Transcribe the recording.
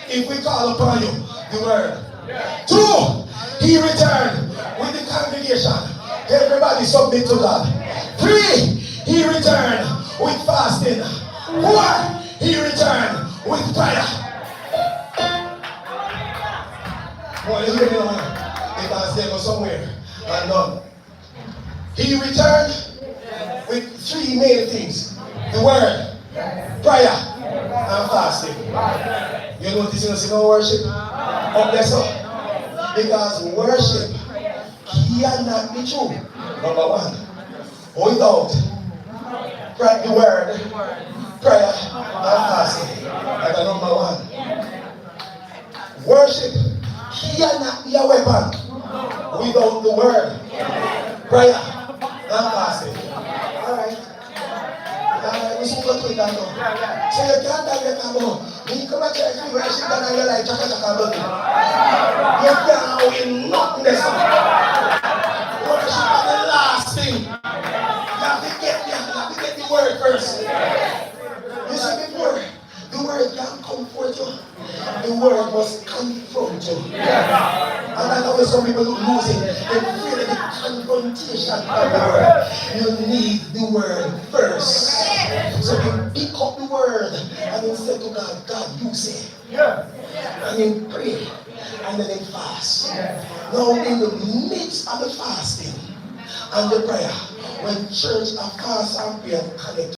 If we call upon you, the word. 2, he returned with the congregation. Everybody submit to God. 3, he returned with fasting. 4, he returned with prayer. Well, you hear me now? Because they go somewhere and none. He returned with 3 main things. The word, prayer, and fasting. You notice in the single worship? Up there, so. Because worship cannot be true. Number 1. Without the word, prayer, and fasting. That's number 1. Worship cannot be a weapon without the word, prayer, and fasting. Alright. We should go to it now. So you can't tell me about when you come to church, you worship God and you're like, chaka chaka about it. You can't win nothing this time. Worship is the last thing. You have to get the word first. You see, before the word can comfort you, the word must confront you. And I know some people lose it. They feel the confrontation of the word. You need the word first. So you pick up the word and then say to God, God, you say. And then pray. And then fast. Now in the midst of the fasting and the prayer, when church and fast and prayer connect